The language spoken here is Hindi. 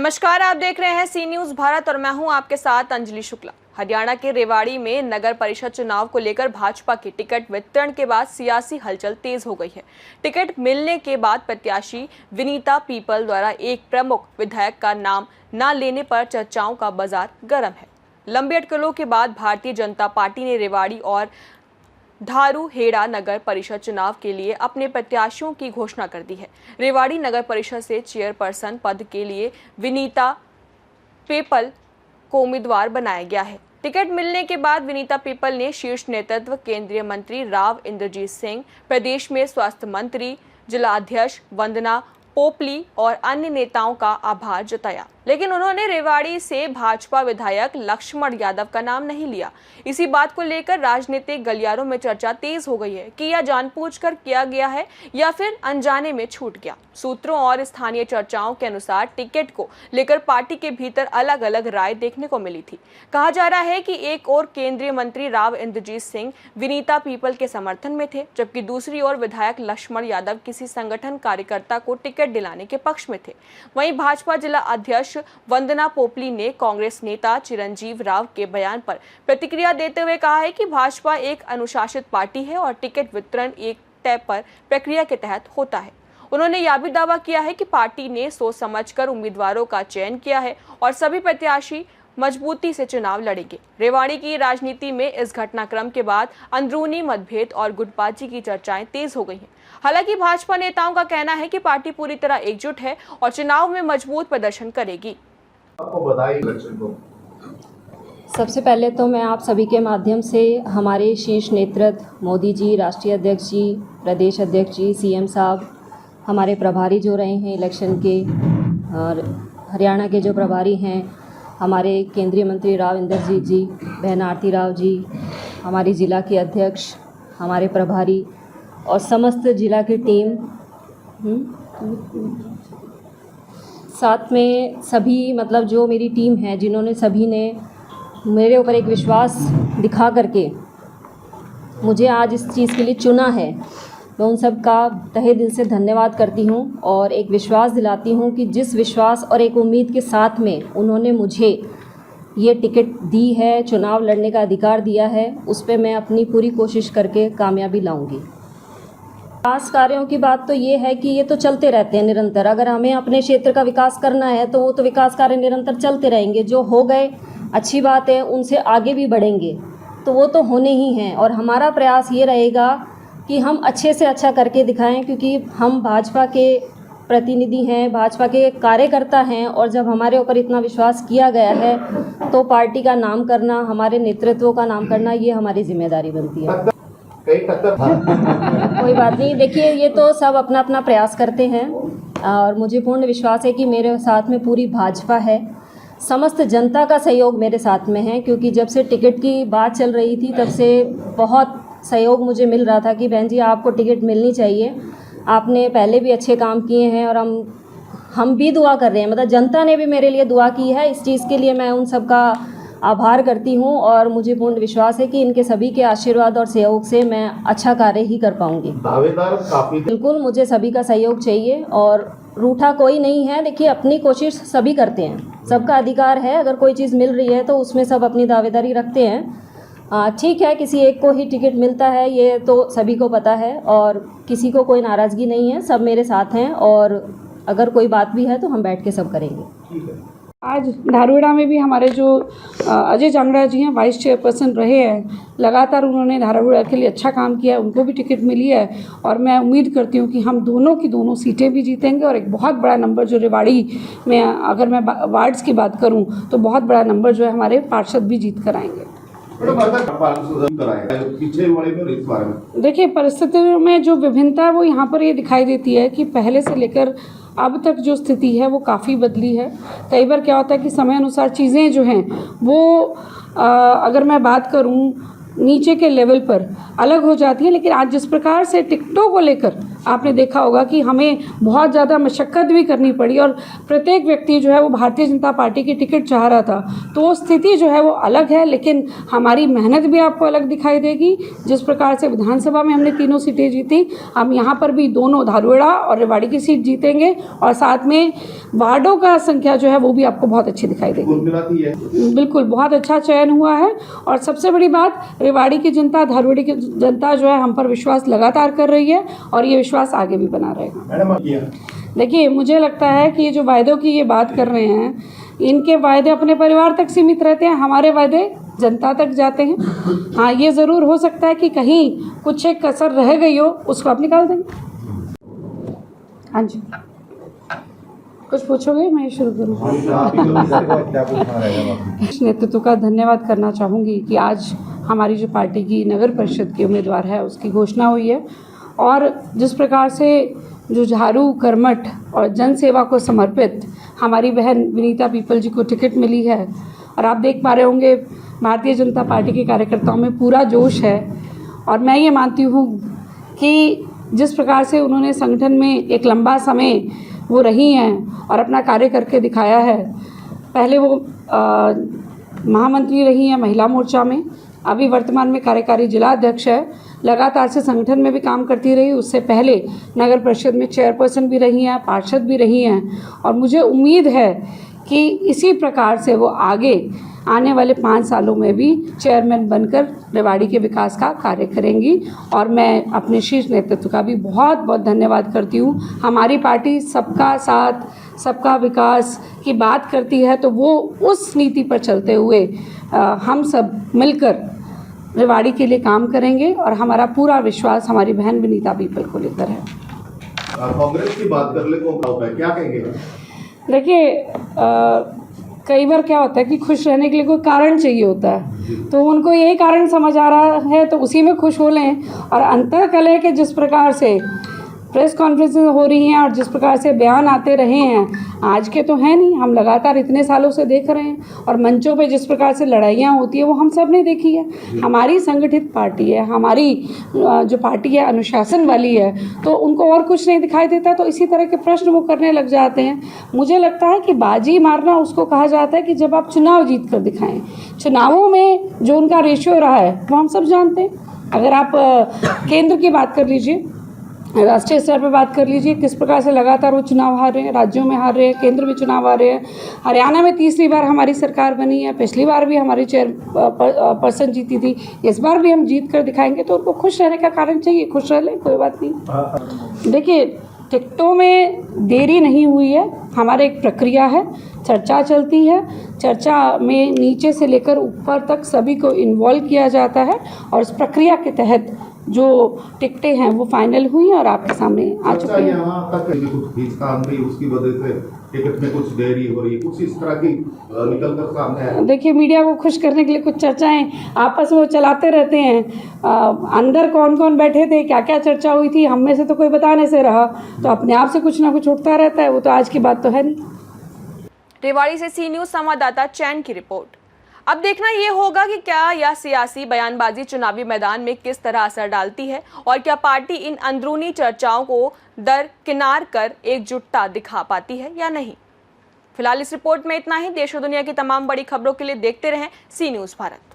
नमस्कार, आप देख रहे हैं सी न्यूज भारत और मैं हूं आपके साथ अंजलि शुक्ला। हरियाणा के रेवाड़ी में नगर परिषद चुनाव को लेकर भाजपा की टिकट वितरण के बाद सियासी हलचल तेज हो गई है। टिकट मिलने के बाद प्रत्याशी विनीता पीपल द्वारा एक प्रमुख विधायक का नाम न लेने पर चर्चाओं का बाजार गर्म है। लंबी अटकलों के बाद भारतीय जनता पार्टी ने रेवाड़ी और धारूहेड़ा नगर परिषद चुनाव के लिए अपने प्रत्याशियों की घोषणा कर दी है। रेवाड़ी नगर परिषद से चेयरपर्सन पद के लिए विनीता पीपल को उम्मीदवार बनाया गया है। टिकट मिलने के बाद विनीता पीपल ने शीर्ष नेतृत्व, केंद्रीय मंत्री राव इंद्रजीत सिंह, प्रदेश में स्वास्थ्य मंत्री, जिला अध्यक्ष वंदना पोपली और अन्य नेताओं का आभार जताया, लेकिन उन्होंने रेवाड़ी से भाजपा विधायक लक्ष्मण यादव का नाम नहीं लिया। इसी बात को लेकर राजनीतिक गलियारों में चर्चा तेज हो गई है कि यह जानबूझकर किया गया है या फिर अनजाने में छूट गया। सूत्रों और स्थानीय चर्चाओं के अनुसार टिकट को लेकर पार्टी के भीतर अलग अलग राय देखने को मिली थी। कहा जा रहा है कि एक और केंद्रीय मंत्री राव इंद्रजीत सिंह विनीता पीपल के समर्थन में थे, जबकि दूसरी ओर विधायक लक्ष्मण यादव किसी संगठन कार्यकर्ता को टिकट दिलाने के पक्ष में थे। वहीं भाजपा जिला अध्यक्ष वंदना पोपली ने कांग्रेस नेता चिरंजीव राव के बयान पर प्रतिक्रिया देते हुए कहा है कि भाजपा एक अनुशासित पार्टी है और टिकट वितरण एक तय पर प्रक्रिया के तहत होता है। उन्होंने यह भी दावा किया है कि पार्टी ने सोच समझकर उम्मीदवारों का चयन किया है और सभी प्रत्याशी मजबूती से चुनाव लड़ेंगे। रेवाड़ी की राजनीति में इस घटनाक्रम के बाद अंदरूनी मतभेद और गुटबाजी की चर्चाएं तेज हो गई हैं। हालांकि भाजपा नेताओं का कहना है कि पार्टी पूरी तरह एकजुट है और चुनाव में मजबूत प्रदर्शन करेगी। आपको बधाई इलेक्शन को। सबसे पहले तो मैं आप सभी के माध्यम से हमारे शीर्ष नेतृत्व मोदी जी, राष्ट्रीय अध्यक्ष जी, प्रदेश अध्यक्ष जी, सीएम साहब, हमारे प्रभारी जो रहे हैं इलेक्शन के, और हरियाणा के जो प्रभारी हैं हमारे केंद्रीय मंत्री राव इंद्रजीत जी, बहन आरती राव जी, हमारी ज़िला के अध्यक्ष, हमारे प्रभारी और समस्त जिला की टीम, साथ में सभी मतलब जो मेरी टीम है, जिन्होंने सभी ने मेरे ऊपर एक विश्वास दिखा करके मुझे आज इस चीज़ के लिए चुना है, मैं उन सब का तहे दिल से धन्यवाद करती हूँ और एक विश्वास दिलाती हूँ कि जिस विश्वास और एक उम्मीद के साथ में उन्होंने मुझे ये टिकट दी है, चुनाव लड़ने का अधिकार दिया है, उस पर मैं अपनी पूरी कोशिश करके कामयाबी लाऊंगी। विकास कार्यों की बात तो ये है कि ये तो चलते रहते हैं निरंतर। अगर हमें अपने क्षेत्र का विकास करना है तो वो तो विकास कार्य निरंतर चलते रहेंगे। जो हो गए अच्छी बात है, उनसे आगे भी बढ़ेंगे तो वो तो होने ही हैं और हमारा प्रयास ये रहेगा कि हम अच्छे से अच्छा करके दिखाएं, क्योंकि हम भाजपा के प्रतिनिधि हैं, भाजपा के कार्यकर्ता हैं और जब हमारे ऊपर इतना विश्वास किया गया है तो पार्टी का नाम करना, हमारे नेतृत्व का नाम करना, ये हमारी जिम्मेदारी बनती है। कोई बात नहीं, देखिए ये तो सब अपना अपना प्रयास करते हैं और मुझे पूर्ण विश्वास है कि मेरे साथ में पूरी भाजपा है, समस्त जनता का सहयोग मेरे साथ में है, क्योंकि जब से टिकट की बात चल रही थी तब से बहुत सहयोग मुझे मिल रहा था कि बहन जी आपको टिकट मिलनी चाहिए, आपने पहले भी अच्छे काम किए हैं और हम भी दुआ कर रहे हैं, मतलब जनता ने भी मेरे लिए दुआ की है। इस चीज़ के लिए मैं उन सब का आभार करती हूँ और मुझे पूर्ण विश्वास है कि इनके सभी के आशीर्वाद और सहयोग से मैं अच्छा कार्य ही कर पाऊँगी। दावेदार काफी, बिल्कुल मुझे सभी का सहयोग चाहिए और रूठा कोई नहीं है। देखिए अपनी कोशिश सभी करते हैं, सबका अधिकार है, अगर कोई चीज़ मिल रही है तो उसमें सब अपनी दावेदारी रखते हैं। ठीक है, किसी एक को ही टिकट मिलता है ये तो सभी को पता है और किसी को कोई नाराज़गी नहीं है, सब मेरे साथ हैं और अगर कोई बात भी है तो हम बैठ के सब करेंगे। आज धारूहेड़ा में भी हमारे जो अजय जांगड़ा जी हैं वाइस चेयरपर्सन रहे हैं, लगातार उन्होंने धारूहेड़ा के लिए अच्छा काम किया है, उनको भी टिकट मिली है और मैं उम्मीद करती हूँ कि हम दोनों की दोनों सीटें भी जीतेंगे और एक बहुत बड़ा नंबर जो रेवाड़ी में, अगर मैं वार्ड्स की बात करूँ तो बहुत बड़ा नंबर जो है हमारे पार्षद भी जीत कर आएंगे। देखिए परिस्थितियों में जो विभिन्नता है वो यहाँ पर ये दिखाई देती है कि पहले से लेकर अब तक जो स्थिति है वो काफ़ी बदली है। कई बार क्या होता है कि समय अनुसार चीज़ें जो हैं वो अगर मैं बात करूँ नीचे के लेवल पर अलग हो जाती है, लेकिन आज जिस प्रकार से टिकटों को लेकर आपने देखा होगा कि हमें बहुत ज़्यादा मशक्क़त भी करनी पड़ी और प्रत्येक व्यक्ति जो है वो भारतीय जनता पार्टी की टिकट चाह रहा था। तो वो स्थिति जो है वो अलग है, लेकिन हमारी मेहनत भी आपको अलग दिखाई देगी। जिस प्रकार से विधानसभा में हमने तीनों सीटें जीती, हम यहाँ पर भी दोनों धारुड़ा और रेवाड़ी की सीट जीतेंगे और साथ में वार्डों का संख्या जो है वो भी आपको बहुत अच्छी दिखाई देगी। कुल मिलाती है बिल्कुल बहुत अच्छा चयन हुआ है और सबसे बड़ी बात, रेवाड़ी की जनता, धारुड़ी की जनता जो है हम पर विश्वास लगातार कर रही है और ये विश्वास आगे भी बना रहेगा। मैडम देखिए, मुझे लगता है कि ये जो वायदों की ये बात कर रहे हैं, इनके वायदे अपने परिवार तक सीमित रहते हैं, हमारे वायदे जनता तक जाते हैं। हाँ, ये ज़रूर हो सकता है कि कहीं कुछ एक कसर रह गई हो, उसको आप निकाल देंगे। हाँ जी, कुछ पूछोगे? मैं शुरू करूँ। इस नेतृत्व का धन्यवाद करना चाहूँगी कि आज हमारी जो पार्टी की नगर परिषद की उम्मीदवार है उसकी घोषणा हुई है और जिस प्रकार से जो झाड़ू कर्मठ और जन सेवा को समर्पित हमारी बहन विनीता पीपल जी को टिकट मिली है और आप देख पा रहे होंगे भारतीय जनता पार्टी के कार्यकर्ताओं में पूरा जोश है। और मैं ये मानती हूँ कि जिस प्रकार से उन्होंने संगठन में एक लंबा समय वो रही हैं और अपना कार्य करके दिखाया है। पहले वो महामंत्री रही हैं महिला मोर्चा में, अभी वर्तमान में कार्यकारी जिला अध्यक्ष है, लगातार से संगठन में भी काम करती रही। उससे पहले नगर परिषद में चेयरपर्सन भी रही हैं, पार्षद भी रही हैं और मुझे उम्मीद है कि इसी प्रकार से वो आगे आने वाले 5 सालों में भी चेयरमैन बनकर रेवाड़ी के विकास का कार्य करेंगी। और मैं अपने शीर्ष नेतृत्व का भी बहुत बहुत धन्यवाद करती हूँ। हमारी पार्टी सबका साथ सबका विकास की बात करती है, तो वो उस नीति पर चलते हुए हम सब मिलकर रेवाड़ी के लिए काम करेंगे और हमारा पूरा विश्वास हमारी बहन विनीता पीपल को लेकर है। कांग्रेस की बात कर ले तो क्या कहेंगे? देखिए, कई बार क्या होता है कि खुश रहने के लिए कोई कारण चाहिए होता है, तो उनको यही कारण समझ आ रहा है तो उसी में खुश हो लें। और अंतःकलह के जिस प्रकार से प्रेस कॉन्फ्रेंस हो रही हैं और जिस प्रकार से बयान आते रहे हैं, आज के तो हैं नहीं, हम लगातार इतने सालों से देख रहे हैं। और मंचों पे जिस प्रकार से लड़ाइयाँ होती है वो हम सब ने देखी है। हमारी संगठित पार्टी है, हमारी जो पार्टी है अनुशासन वाली है, तो उनको और कुछ नहीं दिखाई देता, तो इसी तरह के प्रश्न वो करने लग जाते हैं। मुझे लगता है कि बाजी मारना उसको कहा जाता है कि जब आप चुनाव जीत कर दिखाएं। चुनावों में जो उनका रेशियो रहा है वो हम सब जानते हैं। अगर आप केंद्र की बात कर लीजिए, राष्ट्रीय स्तर पर बात कर लीजिए, किस प्रकार से लगातार वो चुनाव हार रहे हैं, राज्यों में हार रहे हैं, केंद्र में चुनाव हार रहे हैं। हरियाणा में तीसरी बार हमारी सरकार बनी है, पिछली बार भी हमारी पर्सन जीती थी, इस बार भी हम जीत कर दिखाएंगे। तो उनको खुश रहने का कारण चाहिए, खुश रह लें, कोई बात नहीं। देखिए, टिकटों में देरी नहीं हुई है, हमारे एक प्रक्रिया है, चर्चा चलती है, चर्चा में नीचे से लेकर ऊपर तक सभी को इन्वॉल्व किया जाता है और इस प्रक्रिया के तहत जो टिकटें हैं वो फाइनल हुई हैं और आपके सामने आ चुकी हैं। यहाँ तक कुछ खींचतान भी उसकी वजह से टिकट में कुछ देरी हो रही है, कुछ इस तरह की निकल कर सामने है। देखिए, मीडिया को खुश करने के लिए कुछ चर्चाएं आपस में वो चलाते रहते हैं। अंदर कौन कौन बैठे थे, क्या क्या चर्चा हुई थी, हम में से तो कोई बताने से रहा, तो अपने आप से कुछ ना कुछ उठता रहता है, वो तो आज की बात तो है नहीं। रेवाड़ी से सी न्यूज़ संवाददाता चैन की रिपोर्ट। अब देखना ये होगा कि क्या यह सियासी बयानबाजी चुनावी मैदान में किस तरह असर डालती है और क्या पार्टी इन अंदरूनी चर्चाओं को दरकिनार कर एकजुटता दिखा पाती है या नहीं। फिलहाल इस रिपोर्ट में इतना ही। देश और दुनिया की तमाम बड़ी खबरों के लिए देखते रहें सी न्यूज़ भारत।